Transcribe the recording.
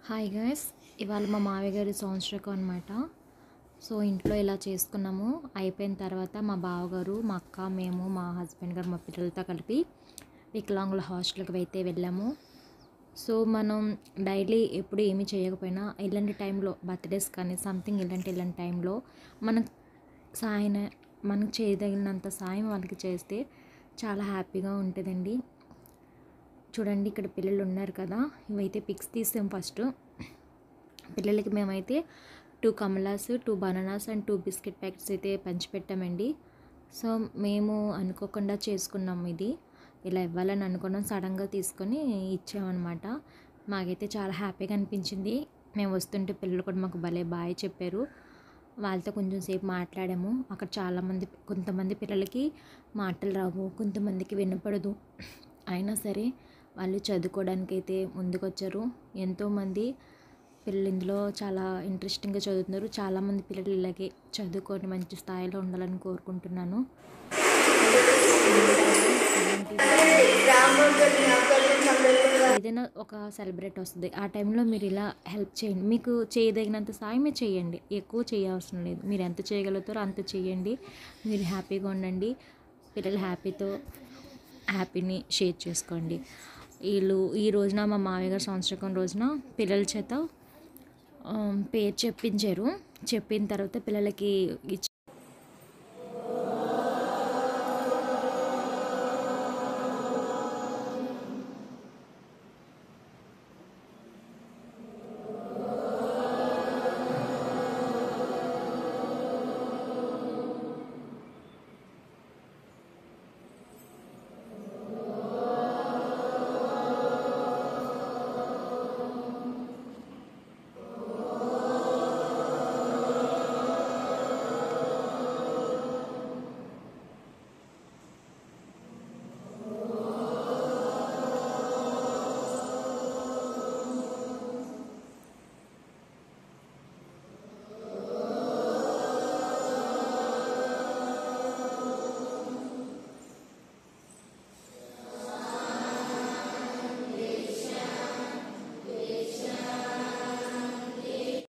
Hi guys, ఇవాళ మా మావయ్య గారి సంవత్సరకం అనమాట. సో ఇంట్లో ఇలా చేసుకున్నాము. అయిపోయిన తర్వాత మా బావగారు, మా అక్క, మేము, మా హస్బెండ్ గారు, మా పిల్లలతో కలిపి వికలాంగుల హాస్టల్కి అయితే వెళ్ళాము. సో మనం డైలీ ఎప్పుడు ఏమీ చేయకపోయినా ఇలాంటి టైంలో బర్త్డేస్ కానీ సంథింగ్ ఇలాంటి టైంలో మనం సాయం మనకు చేయదగినంత సాయం వాళ్ళకి చేస్తే చాలా హ్యాపీగా ఉంటుందండి. చూడండి, ఇక్కడ పిల్లలు ఉన్నారు కదా, ఇవైతే పిక్స్ తీసాం. ఫస్ట్ పిల్లలకి మేమైతే 2 కమలాస్, 2 బనానాస్ అండ్ 2 బిస్కెట్ ప్యాకెట్స్ అయితే పంచిపెట్టామండి. సో మేము అనుకోకుండా చేసుకున్నాం, ఇది ఇలా ఇవ్వాలని అనుకున్నాం, సడన్గా తీసుకొని ఇచ్చామన్నమాట. మాకైతే చాలా హ్యాపీగా అనిపించింది. మేము వస్తుంటే పిల్లలు కూడా మాకు భలే బాయ్ చెప్పారు. వాళ్ళతో కొంచెం సేపు మాట్లాడాము. అక్కడ కొంతమంది పిల్లలకి మాటలు రావు, కొంతమందికి వినపడదు. అయినా సరే వాళ్ళు చదువుకోవడానికి అయితే ముందుకొచ్చారు. ఎంతోమంది పిల్లలు ఇందులో చాలా ఇంట్రెస్టింగ్గా చదువుతున్నారు. చాలామంది పిల్లలు ఇలాగే చదువుకొని మంచి స్థాయిలో ఉండాలని కోరుకుంటున్నాను. ఏదైనా ఒక సెలబ్రేట్ వస్తుంది, ఆ టైంలో మీరు ఇలా హెల్ప్ చేయండి. మీకు చేయదగినంత సాయమే చేయండి, ఎక్కువ చేయవసరం లేదు. మీరు ఎంత చేయగలుగుతారో అంత చేయండి. మీరు హ్యాపీగా ఉండండి. పిల్లల హ్యాపీని షేర్ చేసుకోండి. ఈ రోజున మా మావయ్య గారి సంవత్సరం రోజున పిల్లల చేత పేరు చెప్పిన తర్వాత పిల్లలకి